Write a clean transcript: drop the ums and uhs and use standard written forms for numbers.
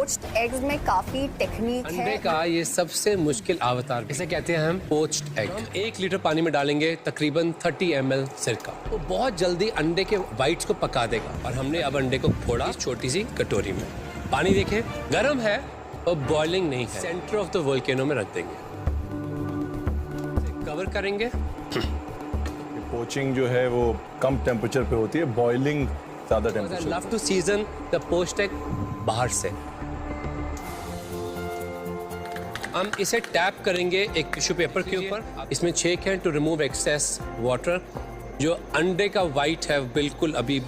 Poached eggs में काफी technique है। अंडे का ये सबसे मुश्किल अवतार, इसे कहते हैं हम पोच्ड एग। 1 लीटर पानी में डालेंगे तकरीबन 30 ml सिरका, वो बहुत जल्दी अंडे के वाइट्स को पका देगा। और हमने अब अंडे को फोड़ा छोटी सी कटोरी में। पानी देखें गर्म है और बॉइलिंग नहीं है। सेंटर ऑफ द वोल्केनो में रख देंगे, कवर करेंगे। पोचिंग जो है वो कम टेम्परेचर पे होती है, बॉइलिंग ज्यादा I temperature. love to season the poached egg बाहर से। हम इसे टैप करेंगे एक टिश्यू पेपर के ऊपर। इसमें छेक है टू रिमूव एक्सेस वाटर। जो अंडे का वाइट है बिल्कुल अभी